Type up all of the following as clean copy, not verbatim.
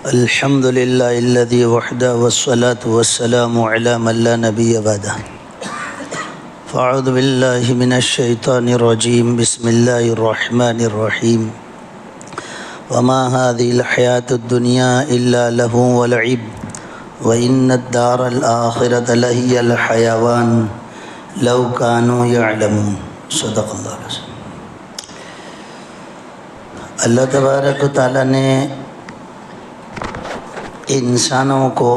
الحمد للہ الذی وحدہ والصلاة والسلام علی من لا نبی بعدہ فاعوذ باللہ من الشیطان الرجیم بسم اللہ الرحمن الرحیم وما هذه الحیاة الدنیا الا لہو ولعب وإن الدار الآخرة لہی الحیوان لو کانوا یعلمون صدق اللہ العظیم۔ اللہ تبارک و تعالیٰ نے انسانوں کو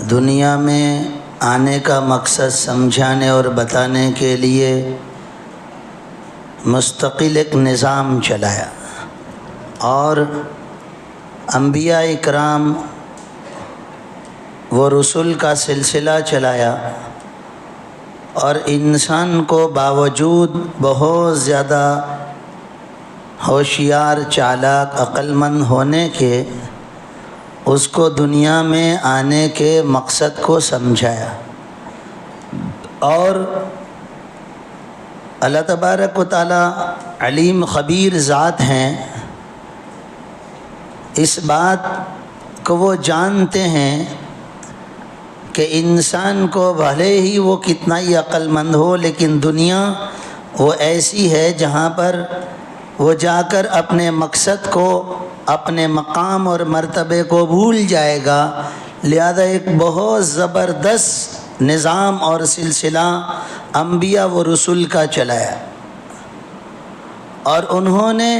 دنیا میں آنے کا مقصد سمجھانے اور بتانے کے لیے مستقل ایک نظام چلایا اور انبیاء اکرام و رسول کا سلسلہ چلایا، اور انسان کو باوجود بہت زیادہ ہوشیار، چالاک، عقل مند ہونے کے اس کو دنیا میں آنے کے مقصد کو سمجھایا۔ اور اللہ تبارک و تعالی علیم خبیر ذات ہیں، اس بات کو وہ جانتے ہیں کہ انسان کو بھلے ہی وہ کتنا ہی عقل مند ہو، لیکن دنیا وہ ایسی ہے جہاں پر وہ جا کر اپنے مقصد کو، اپنے مقام اور مرتبے کو بھول جائے گا۔ لہذا ایک بہت زبردست نظام اور سلسلہ انبیاء و رسول کا چلایا، اور انہوں نے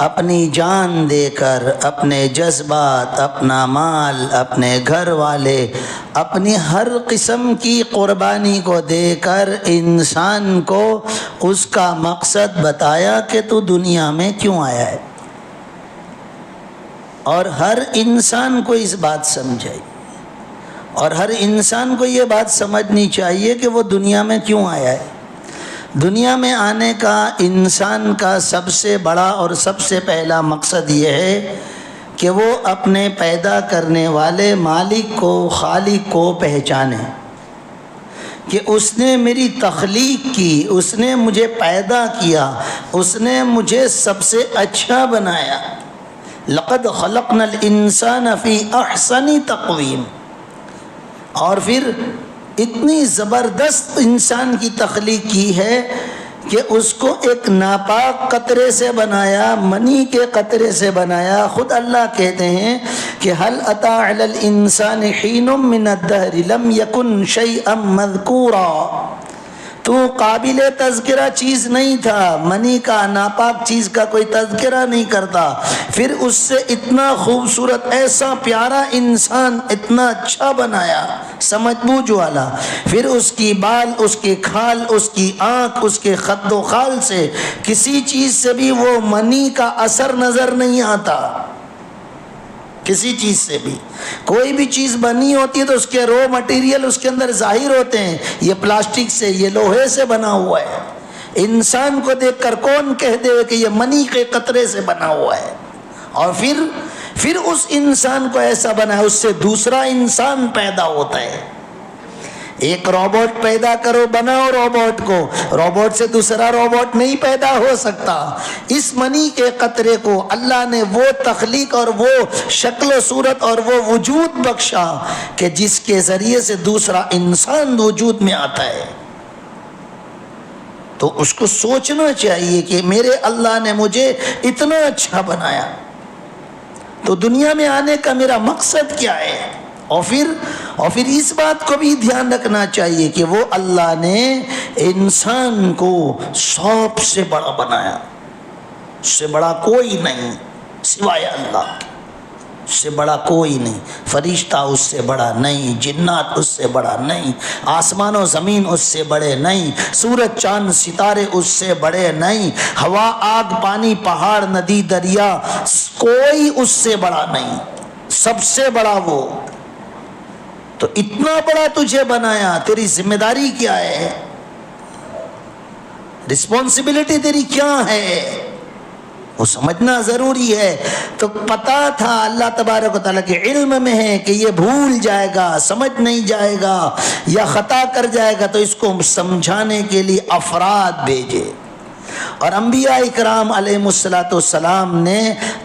اپنی جان دے کر، اپنے جذبات، اپنا مال، اپنے گھر والے، اپنی ہر قسم کی قربانی کو دے کر انسان کو اس کا مقصد بتایا کہ تو دنیا میں کیوں آیا ہے، اور ہر انسان کو اس بات سمجھائی، اور ہر انسان کو یہ بات سمجھنی چاہیے کہ وہ دنیا میں کیوں آیا ہے۔ دنیا میں آنے کا انسان کا سب سے بڑا اور سب سے پہلا مقصد یہ ہے کہ وہ اپنے پیدا کرنے والے مالک کو، خالق کو پہچانے کہ اس نے میری تخلیق کی، اس نے مجھے پیدا کیا، اس نے مجھے سب سے اچھا بنایا۔ لقد خلقنا الانسان فی احسن تقویم، اور پھر اتنی زبردست انسان کی تخلیق کی ہے کہ اس کو ایک ناپاک قطرے سے بنایا، منی کے قطرے سے بنایا۔ خود اللہ کہتے ہیں کہ هل اتى على الانسان حين من الدهر لم يكن شيئا مذكورا، تو قابل تذکرہ چیز نہیں تھا، منی کا، ناپاک چیز کا کوئی تذکرہ نہیں کرتا، پھر اس سے اتنا خوبصورت، ایسا پیارا انسان، اتنا اچھا بنایا، سمجھ بوجھ والا، پھر اس کی بال، اس کے کھال، اس کی آنکھ، اس کے خد و خال سے کسی چیز سے بھی وہ منی کا اثر نظر نہیں آتا۔ کسی چیز سے بھی کوئی بھی چیز بنی ہوتی ہے تو اس کے رو مٹیریل اس کے اندر ظاہر ہوتے ہیں، یہ پلاسٹک سے، یہ لوہے سے بنا ہوا ہے۔ انسان کو دیکھ کر کون کہہ دے کہ یہ منی کے قطرے سے بنا ہوا ہے، اور پھر اس انسان کو ایسا بنا ہے، اس سے دوسرا انسان پیدا ہوتا ہے۔ ایک روبوٹ پیدا کرو، بناؤ روبوٹ کو، روبوٹ سے دوسرا روبوٹ نہیں پیدا ہو سکتا۔ اس منی کے قطرے کو اللہ نے وہ تخلیق اور وہ شکل و صورت اور وہ وجود بخشا کہ جس کے ذریعے سے دوسرا انسان وجود میں آتا ہے۔ تو اس کو سوچنا چاہیے کہ میرے اللہ نے مجھے اتنا اچھا بنایا، تو دنیا میں آنے کا میرا مقصد کیا ہے؟ اور پھر اس بات کو بھی دھیان رکھنا چاہیے کہ وہ اللہ نے انسان کو سب سے بڑا بنایا، اس سے بڑا کوئی نہیں سوائے اللہ کے، اس سے بڑا کوئی نہیں، فرشتہ اس سے بڑا نہیں، جنات اس سے بڑا نہیں، آسمان و زمین اس سے بڑے نہیں، سورج چاند ستارے اس سے بڑے نہیں، ہوا، آگ، پانی، پہاڑ، ندی، دریا، کوئی اس سے بڑا نہیں، سب سے بڑا وہ۔ تو اتنا بڑا تجھے بنایا، تیری ذمہ داری کیا ہے؟ رسپانسبلٹی تیری کیا ہے؟ وہ سمجھنا ضروری ہے۔ تو پتا تھا اللہ تبارک و تعالیٰ کے علم میں ہے کہ یہ بھول جائے گا، سمجھ نہیں جائے گا یا خطا کر جائے گا، تو اس کو سمجھانے کے لیے افراد بھیجے، اور انبیاء اکرام علیہم السلام نے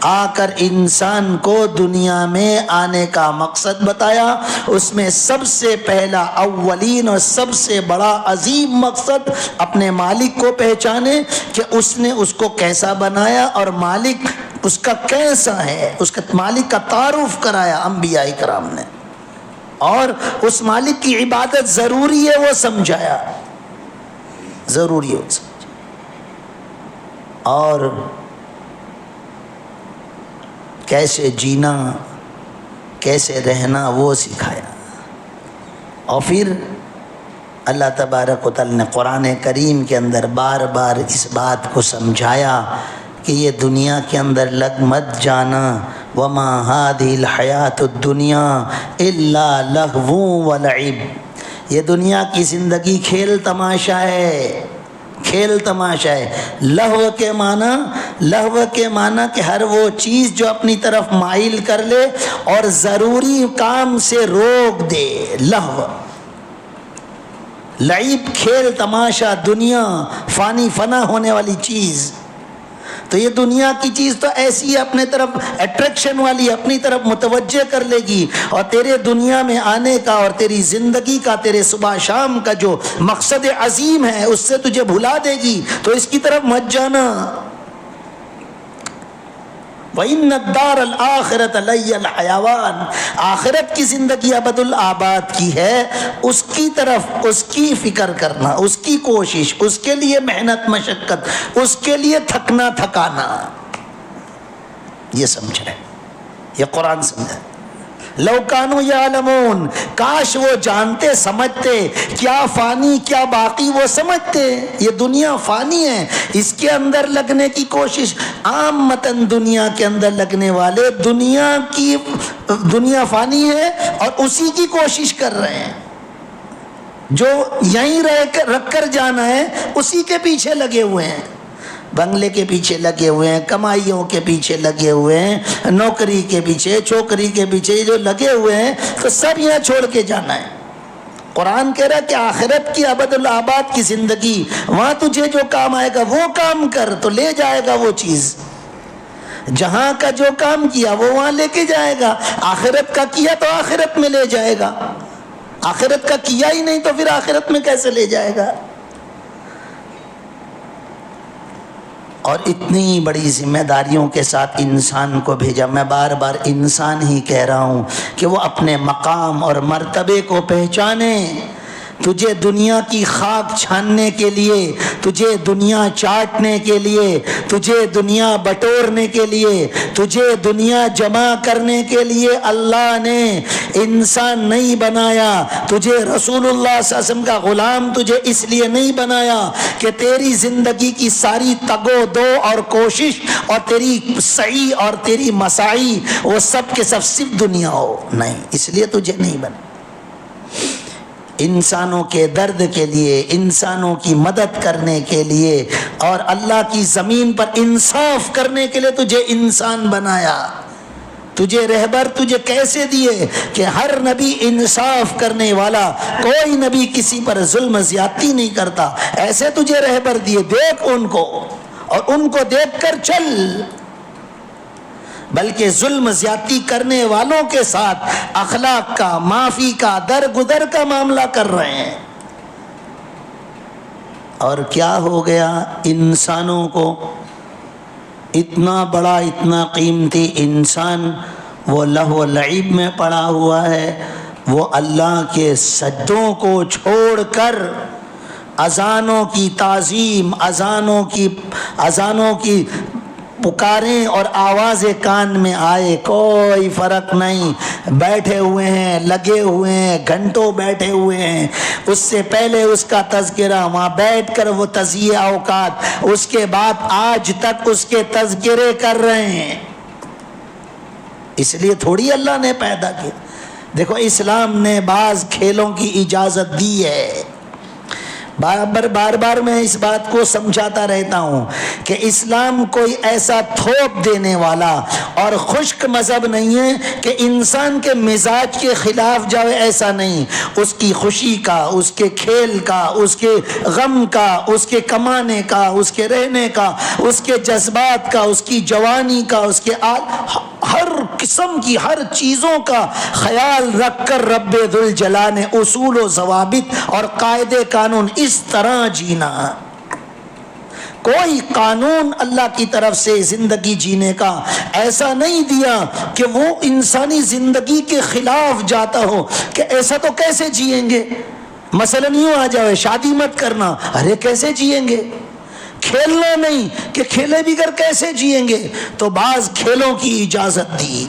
آ کر انسان کو دنیا میں آنے کا مقصد بتایا. اس میں سب سے پہلا اولین اور سب سے بڑا عظیم مقصد اپنے مالک کو پہچانے کہ اس نے اس کو کیسا بنایا اور مالک اس کا کیسا ہے. اس کا مالک کا تعارف کرایا انبیاء اکرام نے، اور اس مالک کی عبادت ضروری ہے وہ سمجھایا، ضروری ہے وہ سمجھایا، اور کیسے جینا کیسے رہنا وہ سکھایا. اور پھر اللہ تبارک و تعالی نے قرآن کریم کے اندر بار بار اس بات کو سمجھایا کہ یہ دنیا کے اندر لگ مت جانا. وما هذه الحیات الدنیا الا لغو ولعب. یہ دنیا کی زندگی کھیل تماشا ہے، کھیل تماشا ہے. لہو کے معنی کہ ہر وہ چیز جو اپنی طرف مائل کر لے اور ضروری کام سے روک دے، لہو. لعب کھیل تماشا، دنیا فانی فنا ہونے والی چیز. تو یہ دنیا کی چیز تو ایسی ہے اپنے طرف اٹریکشن والی، اپنی طرف متوجہ کر لے گی، اور تیرے دنیا میں آنے کا اور تیری زندگی کا، تیرے صبح شام کا جو مقصد عظیم ہے اس سے تجھے بھلا دے گی. تو اس کی طرف مت جانا. وَإِنَّ الدَّارَ الْآخِرَةَ لَهِيَ الْحَيَوَانُ. آخرت کی زندگی ابد الآباد کی ہے، اس کی طرف اس کی فکر کرنا، اس کی کوشش، اس کے لیے محنت مشقت، اس کے لیے تھکنا تھکانا. یہ سمجھ رہے، یہ قرآن سمجھا. لو کانوا یعلمون، کاش وہ جانتے سمجھتے، کیا فانی کیا باقی وہ سمجھتے. یہ دنیا فانی ہے، اس کے اندر لگنے کی کوشش. عامتاً دنیا کے اندر لگنے والے دنیا فانی ہے اور اسی کی کوشش کر رہے ہیں. جو یہیں رکھ کر جانا ہے اسی کے پیچھے لگے ہوئے ہیں، بنگلے کے پیچھے لگے ہوئے ہیں، کمائیوں کے پیچھے لگے ہوئے ہیں، نوکری کے پیچھے، چھوکری کے پیچھے جو لگے ہوئے ہیں، تو سب یہاں چھوڑ کے جانا ہے. قرآن کہہ رہا ہے کہ آخرت کی ابد الآباد کی زندگی، وہاں تجھے جو کام آئے گا وہ کام کر تو لے جائے گا وہ چیز. جہاں کا جو کام کیا وہ وہاں لے کے جائے گا. آخرت کا کیا تو آخرت میں لے جائے گا، آخرت کا کیا ہی نہیں تو پھر آخرت میں کیسے لے جائے گا. اور اتنی بڑی ذمہ داریوں کے ساتھ انسان کو بھیجا. میں بار بار انسان ہی کہہ رہا ہوں کہ وہ اپنے مقام اور مرتبے کو پہچانے. تجھے دنیا کی خاک چھاننے کے لیے، تجھے دنیا چاٹنے کے لیے، تجھے دنیا بٹورنے کے لیے، تجھے دنیا جمع کرنے کے لیے اللہ نے انسان نہیں بنایا. تجھے رسول اللہ صلی اللہ علیہ وسلم کا غلام تجھے اس لیے نہیں بنایا کہ تیری زندگی کی ساری تگ و دو اور کوشش اور تیری سعی اور تیری مساعی وہ سب کے سب صرف دنیا ہو. نہیں، اس لیے تجھے نہیں بنا. انسانوں کے درد کے لیے، انسانوں کی مدد کرنے کے لیے اور اللہ کی زمین پر انصاف کرنے کے لیے تجھے انسان بنایا. تجھے رہبر تجھے کیسے دیے کہ ہر نبی انصاف کرنے والا، کوئی نبی کسی پر ظلم زیادتی نہیں کرتا. ایسے تجھے رہبر دیے، دیکھ ان کو اور ان کو دیکھ کر چل. بلکہ ظلم زیادتی کرنے والوں کے ساتھ اخلاق کا، معافی کا، درگزر کا معاملہ کر رہے ہیں. اور کیا ہو گیا انسانوں کو؟ اتنا بڑا اتنا قیمتی انسان وہ لہو و لعب میں پڑا ہوا ہے. وہ اللہ کے سجدوں کو چھوڑ کر اذانوں کی تعظیم، اذانوں کی پکاریں اور آوازیں کان میں آئے، کوئی فرق نہیں. بیٹھے ہوئے ہیں، لگے ہوئے ہیں، گھنٹوں بیٹھے ہوئے ہیں. اس سے پہلے اس کا تذکرہ، وہاں بیٹھ کر وہ تزیہ اوقات، اس کے بعد آج تک اس کے تذکرے کر رہے ہیں. اس لیے تھوڑی اللہ نے پیدا کیا. دیکھو اسلام نے بعض کھیلوں کی اجازت دی ہے، بار بار میں اس بات کو سمجھاتا رہتا ہوں کہ اسلام کوئی ایسا تھوپ دینے والا اور خشک مذہب نہیں ہے کہ انسان کے مزاج کے خلاف جائے، ایسا نہیں۔ اس کی خوشی کا، اس کے کھیل کا، اس کے غم کا، اس کے کمانے کا، اس کے رہنے کا، اس کے جذبات کا، اس کی جوانی کا، اس کے ہر قسم کی ہر چیزوں کا خیال رکھ کر رب ذوالجلال نے اصول و ضوابط اور قاعدے قانون اس طرح جینا۔ کوئی قانون اللہ کی طرف سے زندگی جینے کا ایسا نہیں دیا کہ وہ انسانی زندگی کے خلاف جاتا ہو کہ ایسا تو کیسے جئیں گے۔ مثلا یوں آ جائے شادی مت کرنا، ارے کیسے جئیں گے؟ کھیلنا نہیں کہ کھیلے بغیر کیسے جئیں گے؟ تو بعض کھیلوں کی اجازت دی،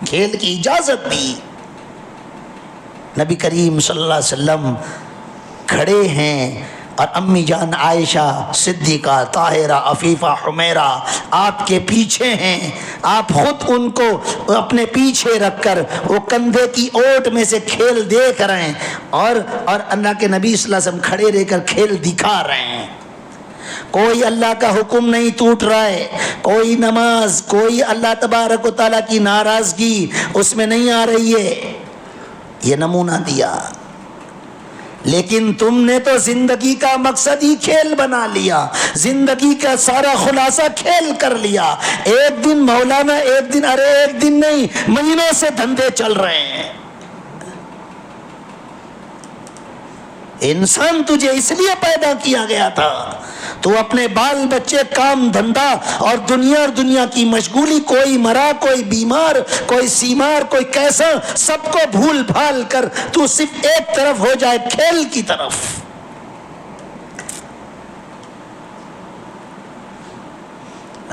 کھیل کی اجازت دی۔ نبی کریم صلی اللہ علیہ وسلم کھڑے ہیں اور امی جان عائشہ صدیقہ طاہرہ عفیفہ حمیرہ آپ کے پیچھے ہیں، آپ خود ان کو اپنے پیچھے رکھ کر وہ کندھے کی اوٹ میں سے کھیل دیکھ رہے ہیں اور اللہ کے نبی صلی اللہ علیہ وسلم کھڑے رہ کر کھیل دکھا رہے ہیں۔ کوئی اللہ کا حکم نہیں ٹوٹ رہا ہے، کوئی نماز، کوئی اللہ تبارک و تعالیٰ کی ناراضگی اس میں نہیں آ رہی ہے۔ یہ نمونہ دیا، لیکن تم نے تو زندگی کا مقصد ہی کھیل بنا لیا، زندگی کا سارا خلاصہ کھیل کر لیا۔ ایک دن مولانا، ایک دن، ارے ایک دن نہیں، مہینوں سے دھندے چل رہے ہیں۔ انسان تجھے اس لیے پیدا کیا گیا تھا، تو اپنے بال بچے، کام دھندا اور دنیا کی مشغولی، کوئی مرا، کوئی بیمار، کوئی سیمار، کوئی کیسا، سب کو بھول بھال کر تو صرف ایک طرف ہو جائے، کھیل کی طرف۔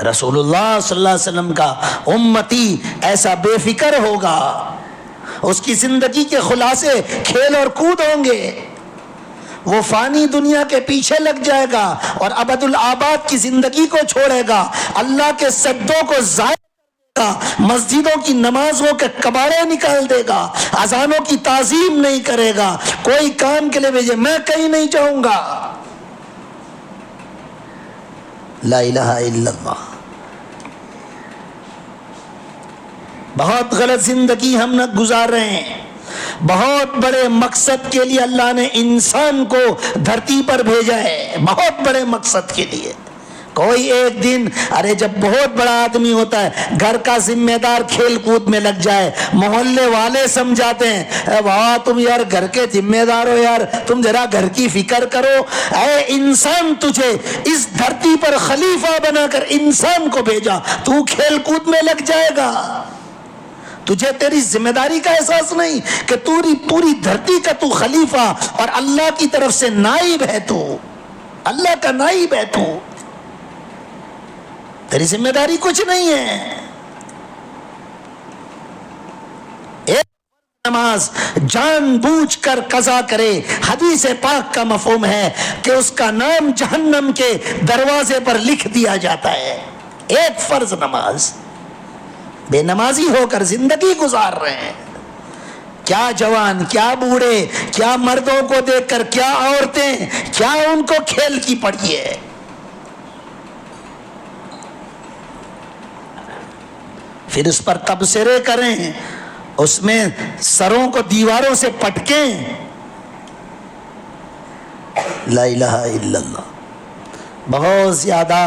رسول اللہ صلی اللہ علیہ وسلم کا امتی ایسا بے فکر ہوگا، اس کی زندگی کے خلاصے کھیل اور کود ہوں گے، وہ فانی دنیا کے پیچھے لگ جائے گا اور ابد الآباد کی زندگی کو چھوڑے گا، اللہ کے سجدوں کو ضائع کرے گا، مسجدوں کی نمازوں کے کباڑے نکال دے گا، اذانوں کی تعظیم نہیں کرے گا، کوئی کام کے لیے بھیجے میں کہیں نہیں جاؤں گا۔ لا الہ الا اللہ۔ بہت غلط زندگی ہم نہ گزار رہے ہیں۔ بہت بڑے مقصد کے لیے اللہ نے انسان کو دھرتی پر بھیجا ہے، بہت بڑے مقصد کے لیے۔ کوئی ایک دن، ارے جب بہت بڑا آدمی ہوتا ہے، گھر کا ذمہ دار کھیل کود میں لگ جائے، محلے والے سمجھاتے ہیں، واہ تم یار گھر کے ذمہ دار ہو، یار تم ذرا گھر کی فکر کرو۔ اے انسان، تجھے اس دھرتی پر خلیفہ بنا کر انسان کو بھیجا، تو کھیل کود میں لگ جائے گا؟ تجھے تیری ذمہ داری کا احساس نہیں کہ پوری دھرتی کا تو خلیفہ اور اللہ کی طرف سے نائب ہے، تو اللہ کا نائب ہے، تو تیری ذمہ داری کچھ نہیں ہے۔ ایک نماز جان بوجھ کر قضا کرے، حدیث پاک کا مفہوم ہے کہ اس کا نام جہنم کے دروازے پر لکھ دیا جاتا ہے۔ ایک فرض نماز، بے نمازی ہو کر زندگی گزار رہے ہیں۔ کیا جوان، کیا بوڑھے، کیا مردوں کو دیکھ کر، کیا عورتیں، کیا ان کو کھیل کی پڑی ہے۔ پھر اس پر تبصرے کریں، اس میں سروں کو دیواروں سے پٹکیں۔ لا الہ الا اللہ۔ بہت زیادہ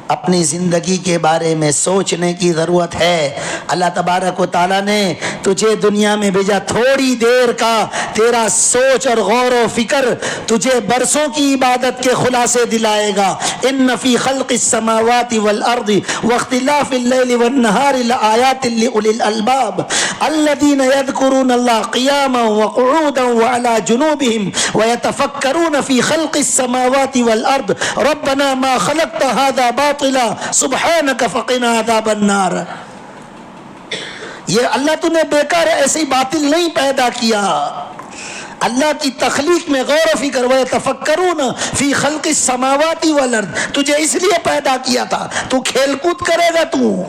اپنی زندگی کے بارے میں سوچنے کی ضرورت ہے۔ اللہ تبارک و تعالیٰ نے تجھے دنیا میں بھیجا، تھوڑی دیر کا تیرا سوچ اور غور و فکر تجھے برسوں کی عبادت کے خلاصے دلائے گا۔ ان فی خلق السماوات والارض واختلاف اللیل والنہار لآیات لأولی الالباب الذین یذکرون اللہ قیاما وقعودا وعلی جنوبہم ویتفکرون فی خلق السماوات والارض ربنا ما خلقت هذا باطلا سبحانک فقنا عذاب النار۔ یہ اللہ تو نے بیکار ایسی باطل نہیں پیدا کیا۔ اللہ کی تخلیق میں غور و فکر، وَيَتَفَكَّرُونَ فِي خَلْقِ السَّمَاوَاتِ وَالْأَرْضِ، تجھے اس لیے پیدا کیا تھا، تو کھیل کود کرے گا تو۔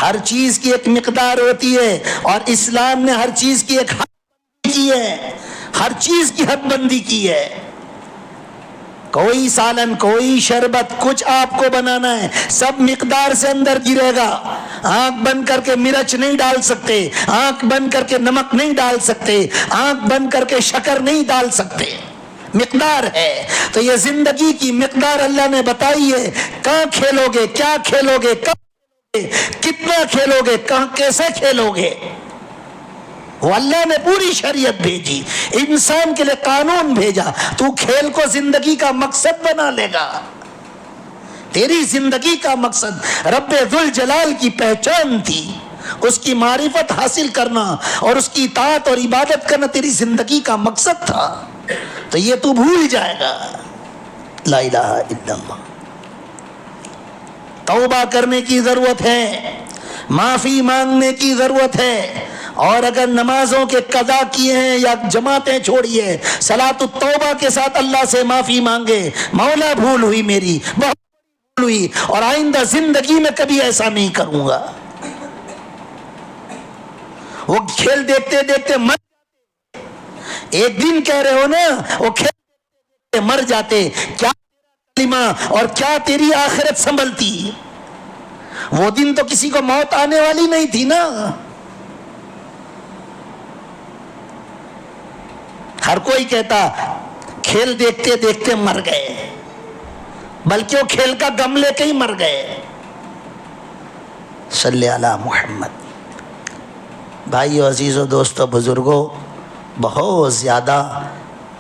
ہر چیز کی ایک مقدار ہوتی ہے، اور اسلام نے ہر چیز کی ایک حد بندی کی ہے، ہر چیز کی حد بندی کی ہے۔ کوئی سالن، کوئی شربت، کچھ آپ کو بنانا ہے سب مقدار سے اندر گرے گا۔ آنکھ بند کر کے مرچ نہیں ڈال سکتے، آنکھ بند کر کے نمک نہیں ڈال سکتے، آنکھ بند کر کے شکر نہیں ڈال سکتے، مقدار ہے۔ تو یہ زندگی کی مقدار اللہ نے بتائی ہے، کہاں کھیلو گے، کیا کھیلو گے، کب کھیلو گے، کتنا کھیلو گے، کہاں کیسے کھیلو گے۔ وہ اللہ نے پوری شریعت بھیجی، انسان کے لیے قانون بھیجا، تو کھیل کو زندگی کا مقصد بنا لے گا۔ تیری زندگی کا مقصد رب ذوالجلال کی پہچان تھی، اس کی معرفت حاصل کرنا اور اس کی اطاعت اور عبادت کرنا تیری زندگی کا مقصد تھا، تو یہ تو بھول جائے گا۔ لا الہ الا اللہ۔ توبہ کرنے کی ضرورت ہے، معافی مانگنے کی ضرورت ہے، اور اگر نمازوں کے قضا کیے ہیں یا جماعتیں چھوڑی ہے، صلاۃ التوبہ کے ساتھ اللہ سے معافی مانگے، مولا بھول ہوئی میری، بہت بھول ہوئی، اور آئندہ زندگی میں کبھی ایسا نہیں کروں گا۔ وہ کھیل دیکھتے دیکھتے مر جاتے، ایک دن کہہ رہے ہو نا، وہ کھیل دیکھتے مر جاتے، کیا کلمہ اور کیا تیری آخرت سنبھلتی۔ وہ دن تو کسی کو موت آنے والی نہیں تھی نا۔ ہر کوئی کہتا کھیل دیکھتے دیکھتے مر گئے، بلکہ وہ کھیل کا غم لے کے ہی مر گئے۔ صلی علی محمد۔ بھائیو، عزیزو، دوستو، بزرگو، بہت زیادہ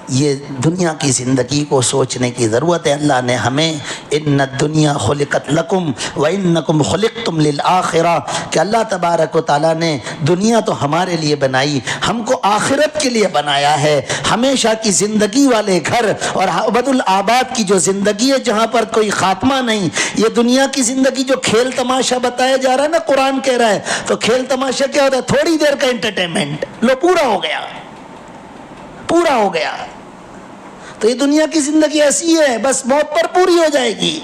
یہ دنیا کی زندگی کو سوچنے کی ضرورت ہے۔ اللہ نے ہمیں ان الدنیا خلقت لکم وانکم خلقتم للآخرہ، کہ اللہ تبارک و تعالیٰ نے دنیا تو ہمارے لیے بنائی، ہم کو آخرت کے لیے بنایا ہے۔ ہمیشہ کی زندگی والے گھر اور ابد الآباد کی جو زندگی ہے جہاں پر کوئی خاتمہ نہیں، یہ دنیا کی زندگی جو کھیل تماشا بتایا جا رہا ہے نا، قرآن کہہ رہا ہے، تو کھیل تماشا کیا ہوتا ہے؟ تھوڑی دیر کا انٹرٹینمنٹ، لو پورا ہو گیا، پورا ہو گیا۔ تو یہ دنیا کی زندگی ایسی ہے، بس موت پر پوری ہو جائے گی،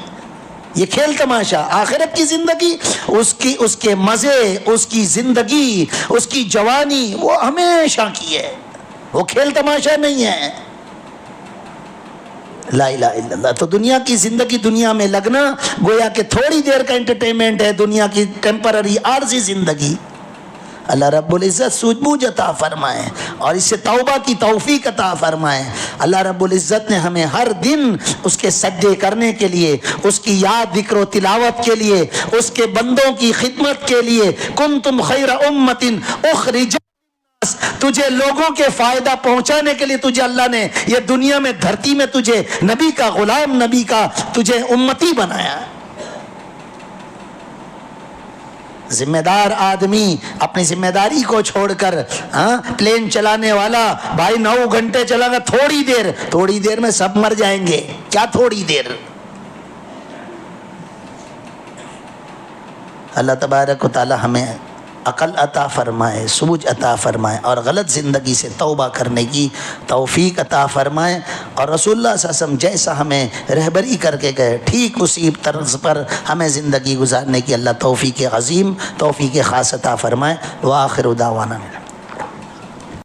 یہ کھیل تماشا۔ آخرت کی زندگی، اس کے مزے، اس کی زندگی، اس کی جوانی، وہ ہمیشہ کی ہے، وہ کھیل تماشا نہیں ہے۔ لا الہ الا اللہ۔ تو دنیا کی زندگی، دنیا میں لگنا گویا کہ تھوڑی دیر کا انٹرٹینمنٹ ہے، دنیا کی ٹیمپرری عارضی زندگی۔ اللہ رب العزت سوجھ بوجھ عطا فرمائے اور اس سے توبہ کی توفیق عطا فرمائے۔ اللہ رب العزت نے ہمیں ہر دن اس کے سجدے کرنے کے لیے، اس کی یاد، ذکر و تلاوت کے لیے، اس کے بندوں کی خدمت کے لیے، کنتم خیر امت اخرجت، تجھے لوگوں کے فائدہ پہنچانے کے لیے تجھے اللہ نے یہ دنیا میں، دھرتی میں تجھے نبی کا غلام، نبی کا تجھے امتی بنایا۔ ذمہ دار آدمی اپنی ذمہ داری کو چھوڑ کر، پلین چلانے والا بھائی 9 گھنٹے چلا گا، تھوڑی دیر میں سب مر جائیں گے، کیا تھوڑی دیر۔ اللہ تبارک و تعالی ہمیں عقل عطا فرمائے، سوجھ عطا فرمائے، اور غلط زندگی سے توبہ کرنے کی توفیق عطا فرمائے، اور رسول اللہ صلی اللہ علیہ وسلم جیسا ہمیں رہبری کر کے گئے، ٹھیک اسی طرز پر ہمیں زندگی گزارنے کی اللہ توفیق عظیم، توفیق خاص عطا فرمائے۔ وآخر دعوانا